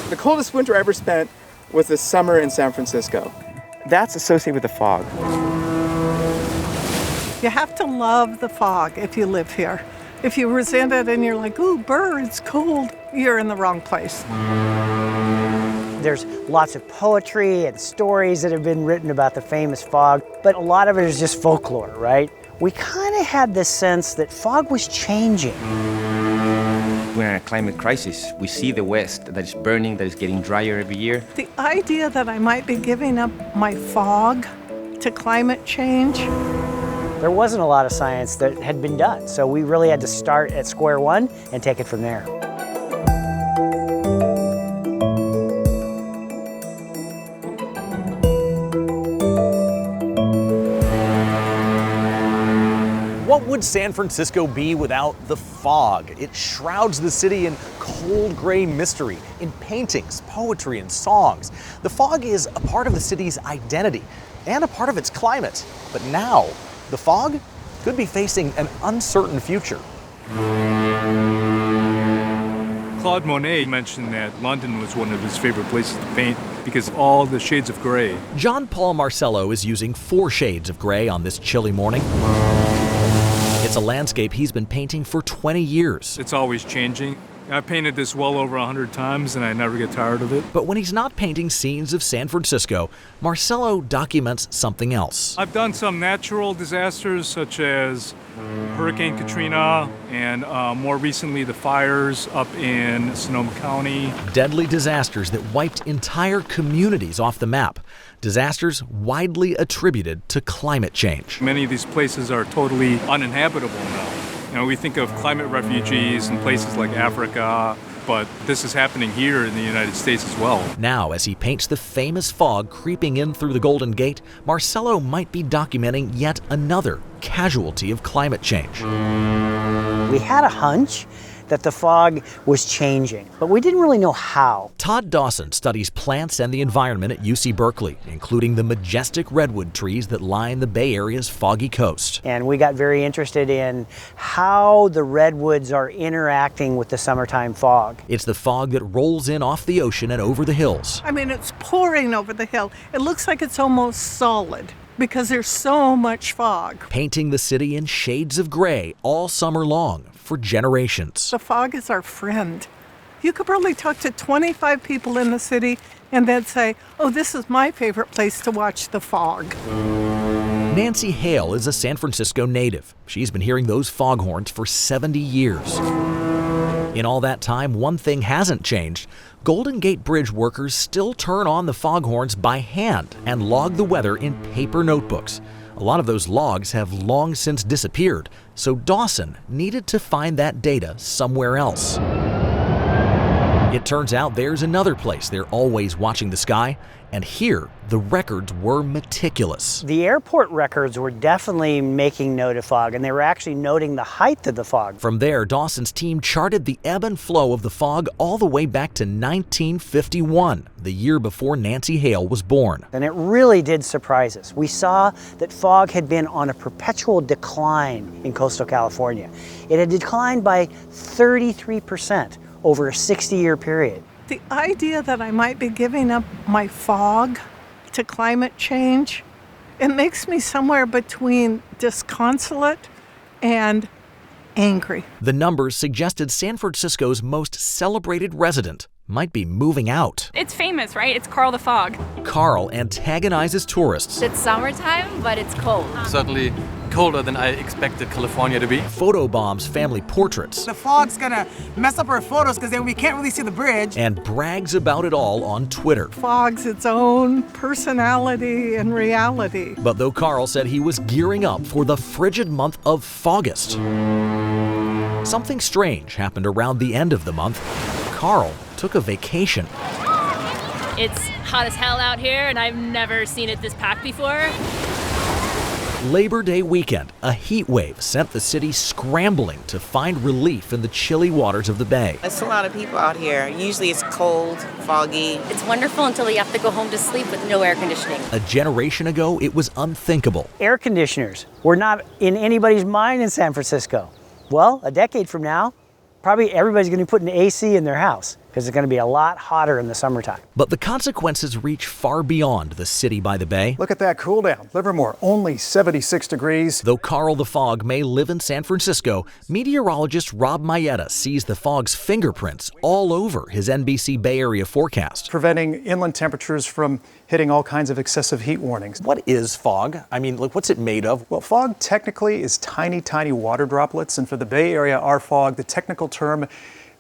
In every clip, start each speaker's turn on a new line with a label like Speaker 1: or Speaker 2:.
Speaker 1: The coldest winter I ever spent was the summer in San Francisco. That's associated with the fog.
Speaker 2: You have to love the fog if you live here. If you resent it and you're like, ooh, brr, it's cold, you're in the wrong place.
Speaker 3: There's lots of poetry and stories that have been written about the famous fog, but a lot of it is just folklore, right? We kind of had this sense that fog was changing.
Speaker 4: We're in a climate crisis. We see the West that is burning, that is getting drier every year.
Speaker 2: The idea that I might be giving up my fog to climate change.
Speaker 3: There wasn't a lot of science that had been done, so we really had to start at square one and take it from there.
Speaker 5: What would San Francisco be without the fog? It shrouds the city in cold gray mystery, in paintings, poetry, and songs. The fog is a part of the city's identity and a part of its climate. But now, the fog could be facing an uncertain future.
Speaker 6: Claude Monet mentioned that London was one of his favorite places to paint because of all the shades of gray.
Speaker 5: John Paul Marcello is using 4 shades of gray on this chilly morning. It's a landscape he's been painting for 20 years.
Speaker 6: It's always changing. I've painted this well over 100 times and I never get tired of it.
Speaker 5: But when he's not painting scenes of San Francisco, Marcello documents something else.
Speaker 6: I've done some natural disasters such as Hurricane Katrina and more recently the fires up in Sonoma County.
Speaker 5: Deadly disasters that wiped entire communities off the map. Disasters widely attributed to climate change.
Speaker 6: Many of these places are totally uninhabitable now. You know, we think of climate refugees in places like Africa, but this is happening here in the United States as well.
Speaker 5: Now, as he paints the famous fog creeping in through the Golden Gate, Marcello might be documenting yet another casualty of climate change.
Speaker 3: We had a hunch that the fog was changing, but we didn't really know how.
Speaker 5: Todd Dawson studies plants and the environment at UC Berkeley, including the majestic redwood trees that line the Bay Area's foggy coast.
Speaker 3: And we got very interested in how the redwoods are interacting with the summertime fog.
Speaker 5: It's the fog that rolls in off the ocean and over the hills.
Speaker 2: I mean, it's pouring over the hill. It looks like it's almost solid because there's so much fog.
Speaker 5: Painting the city in shades of gray all summer long for generations.
Speaker 2: The fog is our friend. You could probably talk to 25 people in the city and they'd say, oh, this is my favorite place to watch the fog.
Speaker 5: Nancy Hale is a San Francisco native. She's been hearing those foghorns for 70 years. In all that time, one thing hasn't changed. Golden Gate Bridge workers still turn on the foghorns by hand and log the weather in paper notebooks. A lot of those logs have long since disappeared, so Dawson needed to find that data somewhere else. It turns out there's another place they're always watching the sky, and here the records were meticulous.
Speaker 3: The airport records were definitely making note of fog, and they were actually noting the height of the fog.
Speaker 5: From there, Dawson's team charted the ebb and flow of the fog all the way back to 1951, the year before Nancy Hale was born.
Speaker 3: And it really did surprise us. We saw that fog had been on a perpetual decline in coastal California. It had declined by 33% over a 60-year period.
Speaker 2: The idea that I might be giving up my fog to climate change, it makes me somewhere between disconsolate and angry.
Speaker 5: The numbers suggested San Francisco's most celebrated resident might be moving out.
Speaker 7: It's famous, right? It's Carl the Fog.
Speaker 5: Carl antagonizes tourists.
Speaker 8: It's summertime, but it's cold.
Speaker 9: Certainly colder than I expected California to be.
Speaker 5: Photobombs family portraits.
Speaker 10: The fog's gonna mess up our photos because then we can't really see the bridge.
Speaker 5: And brags about it all on Twitter.
Speaker 2: Fog's its own personality and reality.
Speaker 5: But though Carl said he was gearing up for the frigid month of Fogust, something strange happened around the end of the month. Carl took a vacation.
Speaker 7: It's hot as hell out here, and I've never seen it this packed before.
Speaker 5: Labor Day weekend, a heat wave sent the city scrambling to find relief in the chilly waters of the bay.
Speaker 11: It's a lot of people out here. Usually it's cold, foggy.
Speaker 8: It's wonderful until you have to go home to sleep with no air conditioning.
Speaker 5: A generation ago, it was unthinkable.
Speaker 3: Air conditioners were not in anybody's mind in San Francisco. Well, a decade from now, Probably everybody's going to be putting AC in their house because it's going to be a lot hotter in the summertime.
Speaker 5: But the consequences reach far beyond the city by the bay.
Speaker 12: Look at that cool down. Livermore, only 76 degrees.
Speaker 5: Though Carl the Fog may live in San Francisco, meteorologist Rob Mayetta sees the fog's fingerprints all over his NBC Bay Area forecast.
Speaker 12: Preventing inland temperatures from hitting all kinds of excessive heat warnings.
Speaker 13: What is fog? I mean, like, what's it made of?
Speaker 12: Well, fog technically is tiny, tiny water droplets. And for the Bay Area, our fog, the technical term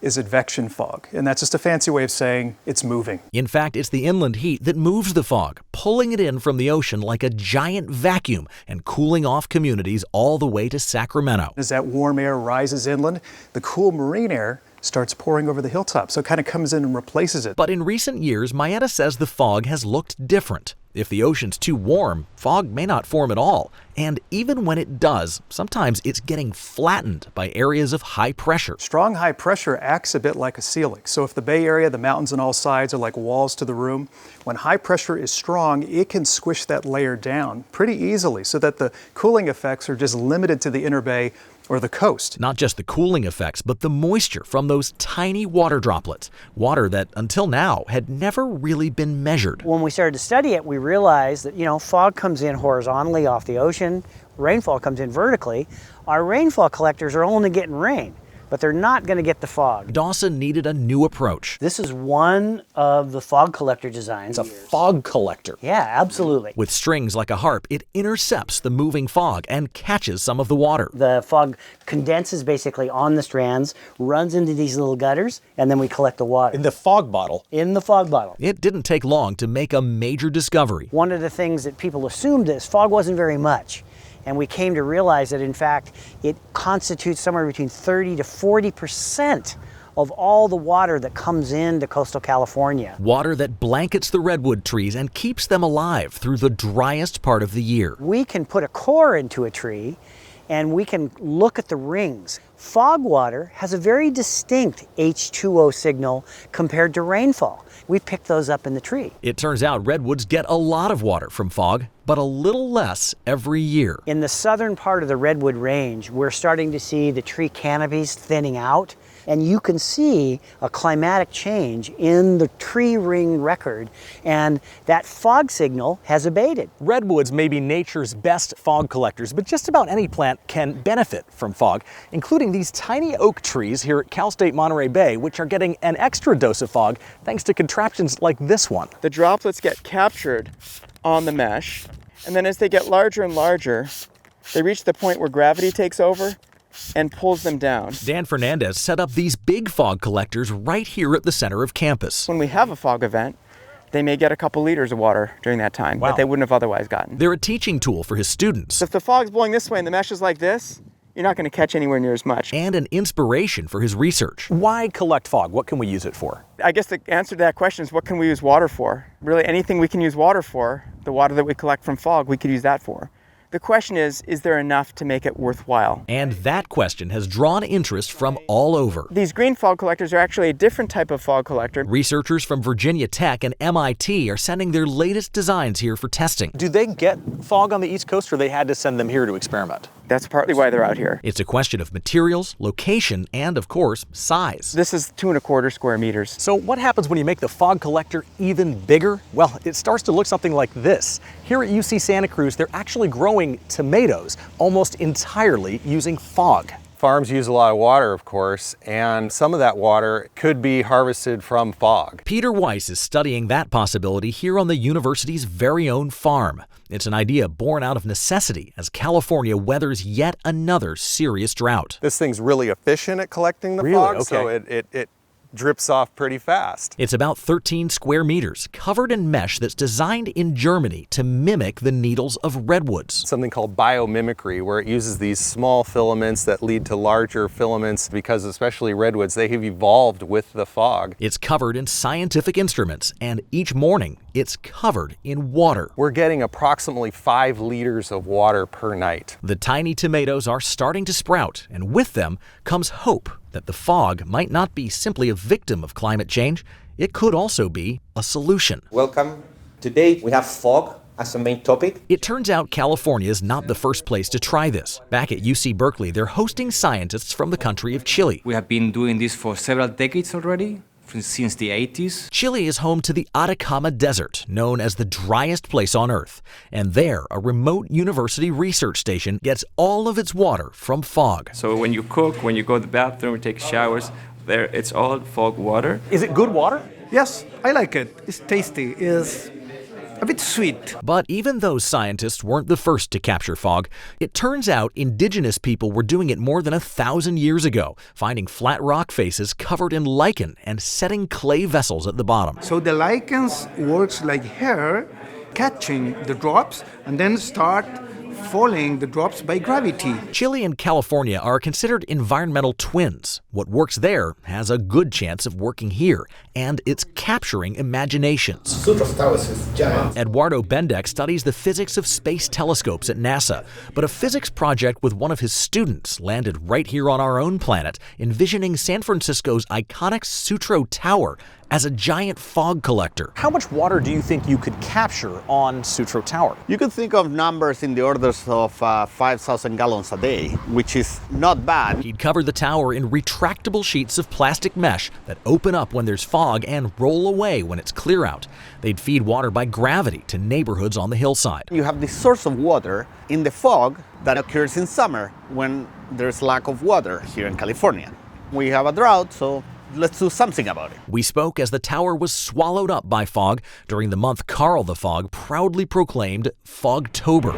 Speaker 12: is advection fog, and that's just a fancy way of saying it's moving.
Speaker 5: In fact, it's the inland heat that moves the fog, pulling it in from the ocean like a giant vacuum and cooling off communities all the way to Sacramento.
Speaker 12: As that warm air rises inland, the cool marine air starts pouring over the hilltops, so it kind of comes in and replaces it.
Speaker 5: But in recent years, Mayetta says the fog has looked different. If the ocean's too warm, fog may not form at all. And even when it does, sometimes it's getting flattened by areas of high pressure.
Speaker 12: Strong high pressure acts a bit like a ceiling. So if the Bay Area, the mountains on all sides are like walls to the room, when high pressure is strong, it can squish that layer down pretty easily so that the cooling effects are just limited to the inner bay or the coast.
Speaker 5: Not just the cooling effects, but the moisture from those tiny water droplets. Water that, until now, had never really been measured.
Speaker 3: When we started to study it, we realized that, fog comes in horizontally off the ocean, rainfall comes in vertically. Our rainfall collectors are only getting rain, but they're not going to get the fog.
Speaker 5: Dawson needed a new approach.
Speaker 3: This is one of the fog collector designs.
Speaker 13: It's a fog collector.
Speaker 3: Yeah, absolutely.
Speaker 5: With strings like a harp, it intercepts the moving fog and catches some of the water.
Speaker 3: The fog condenses basically on the strands, runs into these little gutters, and then we collect the water.
Speaker 13: In the fog bottle.
Speaker 3: In the fog bottle.
Speaker 5: It didn't take long to make a major discovery.
Speaker 3: One of the things that people assumed is fog wasn't very much. And we came to realize that, in fact, it constitutes somewhere between 30 to 40% of all the water that comes into coastal California.
Speaker 5: Water that blankets the redwood trees and keeps them alive through the driest part of the year.
Speaker 3: We can put a core into a tree and we can look at the rings. Fog water has a very distinct H2O signal compared to rainfall. We pick those up in the tree.
Speaker 5: It turns out redwoods get a lot of water from fog, but a little less every year.
Speaker 3: In the southern part of the redwood range, we're starting to see the tree canopies thinning out, and you can see a climatic change in the tree ring record, and that fog signal has abated.
Speaker 13: Redwoods may be nature's best fog collectors, but just about any plant can benefit from fog, including these tiny oak trees here at Cal State Monterey Bay, which are getting an extra dose of fog thanks to contraptions like this one.
Speaker 1: The droplets get captured on the mesh, and then as they get larger and larger, they reach the point where gravity takes over and pulls them down.
Speaker 5: Dan Fernandez set up these big fog collectors right here at the center of campus.
Speaker 1: When we have a fog event, they may get a couple liters of water during that time that they wouldn't have otherwise gotten.
Speaker 5: They're a teaching tool for his students.
Speaker 1: If the fog's blowing this way and the mesh is like this, you're not going to catch anywhere near as much.
Speaker 5: And an inspiration for his research.
Speaker 13: Why collect fog? What can we use it for?
Speaker 1: I guess the answer to that question is, what can we use water for? Really, anything we can use water for, the water that we collect from fog, we could use that for. The question is there enough to make it worthwhile?
Speaker 5: And that question has drawn interest from all over.
Speaker 1: These green fog collectors are actually a different type of fog collector.
Speaker 5: Researchers from Virginia Tech and MIT are sending their latest designs here for testing.
Speaker 13: Do they get fog on the East Coast, or they had to send them here to experiment?
Speaker 1: That's partly why they're out here.
Speaker 5: It's a question of materials, location, and of course, size.
Speaker 1: This is 2¼ square meters.
Speaker 13: So what happens when you make the fog collector even bigger? Well, it starts to look something like this. Here at UC Santa Cruz, they're actually growing tomatoes almost entirely using fog.
Speaker 14: Farms use a lot of water, of course, and some of that water could be harvested from fog.
Speaker 5: Peter Weiss is studying that possibility here on the university's very own farm. It's an idea born out of necessity as California weathers yet another serious drought.
Speaker 14: This thing's really efficient at collecting the fog, so it drips off pretty fast.
Speaker 5: It's about 13 square meters, covered in mesh that's designed in Germany to mimic the needles of redwoods.
Speaker 14: Something called biomimicry, where it uses these small filaments that lead to larger filaments, because especially redwoods, they have evolved with the fog.
Speaker 5: It's covered in scientific instruments, and each morning it's covered in water.
Speaker 14: We're getting approximately 5 liters of water per night.
Speaker 5: The tiny tomatoes are starting to sprout, and with them comes hope that the fog might not be simply a victim of climate change. It could also be a solution.
Speaker 15: Welcome. Today we have fog
Speaker 4: as a main topic.
Speaker 5: It turns out California is not the first place to try this. Back at UC Berkeley, they're hosting scientists from the country of Chile.
Speaker 15: We have been doing this for several decades already, since the 80s.
Speaker 5: Chile is home to the Atacama Desert, known as the driest place on Earth. And there, a remote university research station gets all of its water from fog.
Speaker 16: So when you cook, when you go to the bathroom, take showers, there it's all fog water.
Speaker 13: Is it good water?
Speaker 17: Yes, I like it. It's tasty. It's a bit sweet.
Speaker 5: But even though scientists weren't the first to capture fog, it turns out indigenous people were doing it more than 1,000 years ago, finding flat rock faces covered in lichen and setting clay vessels at the bottom.
Speaker 17: So the lichens works like hair, catching the drops and then start falling the drops by gravity.
Speaker 5: Chile and California are considered environmental twins. What works there has a good chance of working here, and it's capturing imaginations. Eduardo Bendek studies the physics of space telescopes at NASA, but a physics project with one of his students landed right here on our own planet, envisioning San Francisco's iconic Sutro Tower as a giant fog collector.
Speaker 13: How much water do you think you could capture on Sutro Tower?
Speaker 18: You could think of numbers in the orders of 5,000 gallons a day, which is not bad.
Speaker 5: He'd covered the tower in retractable sheets of plastic mesh that open up when there's fog and roll away when it's clear out. They'd feed water by gravity to neighborhoods on the hillside.
Speaker 18: You have this source of water in the fog that occurs in summer when there's lack of water here in California. We have a drought, so let's do something about it.
Speaker 5: We spoke as the tower was swallowed up by fog during the month Carl the Fog proudly proclaimed Fogtober.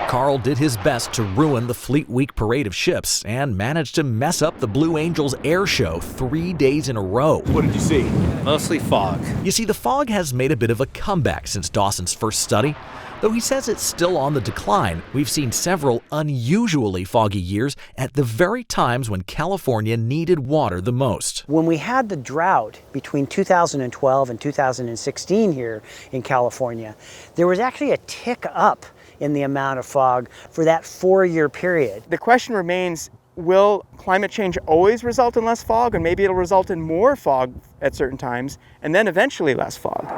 Speaker 5: Carl did his best to ruin the Fleet Week parade of ships and managed to mess up the Blue Angels air show 3 days in a row.
Speaker 18: What did you see? Mostly fog.
Speaker 5: You see, the fog has made a bit of a comeback since Dawson's first study. Though he says it's still on the decline, we've seen several unusually foggy years at the very times when California needed water the most.
Speaker 3: When we had the drought between 2012 and 2016 here in California, there was actually a tick up in the amount of fog for that 4-year period.
Speaker 1: The question remains, will climate change always result in less fog, and maybe it'll result in more fog at certain times, and then eventually less fog?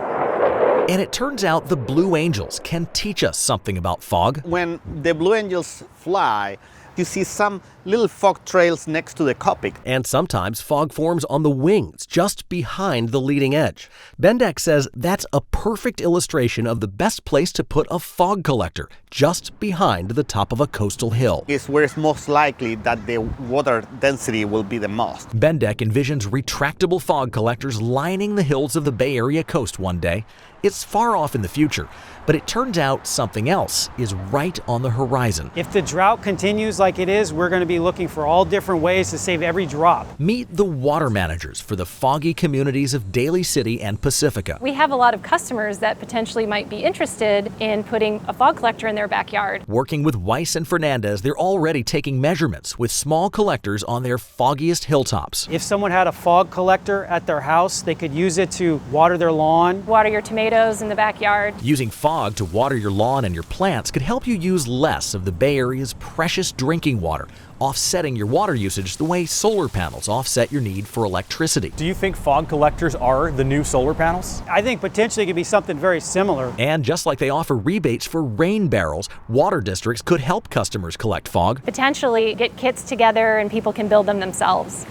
Speaker 5: And it turns out the Blue Angels can teach us something about fog.
Speaker 18: When the Blue Angels fly, you see some little fog trails next to the cockpit.
Speaker 5: And sometimes fog forms on the wings, just behind the leading edge. Bendek says that's a perfect illustration of the best place to put a fog collector, just behind the top of a coastal hill.
Speaker 18: It's where it's most likely that the water density will be the most.
Speaker 5: Bendek envisions retractable fog collectors lining the hills of the Bay Area coast one day. It's far off in the future, but it turns out something else is right on the horizon.
Speaker 19: If the drought continues like it is, we're going to be looking for all different ways to save every drop.
Speaker 5: Meet the water managers for the foggy communities of Daly City and Pacifica.
Speaker 20: We have a lot of customers that potentially might be interested in putting a fog collector in their backyard.
Speaker 5: Working with Weiss and Fernandez, they're already taking measurements with small collectors on their foggiest hilltops.
Speaker 19: If someone had a fog collector at their house, they could use it to water their lawn.
Speaker 20: Water your tomatoes in the backyard.
Speaker 5: Using fog to water your lawn and your plants could help you use less of the Bay Area's precious drinking water, offsetting your water usage the way solar panels offset your need for electricity.
Speaker 13: Do you think fog collectors are the new solar panels?
Speaker 19: I think potentially it could be something very similar.
Speaker 5: And just like they offer rebates for rain barrels, water districts could help customers collect fog.
Speaker 20: Potentially get kits together and people can build them themselves.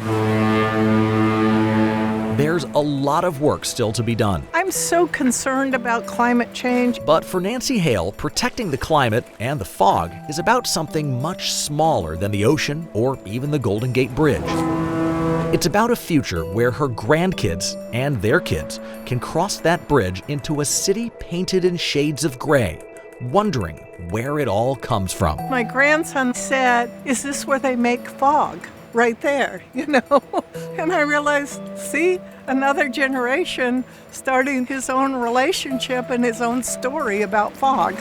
Speaker 5: There's a lot of work still to be done.
Speaker 2: I'm so concerned about climate change.
Speaker 5: But for Nancy Hale, protecting the climate and the fog is about something much smaller than the ocean or even the Golden Gate Bridge. It's about a future where her grandkids and their kids can cross that bridge into a city painted in shades of gray, wondering where it all comes from.
Speaker 2: My grandson said, "Is this where they make fog?" Right there, you know? And I realized, see, another generation starting his own relationship and his own story about fog.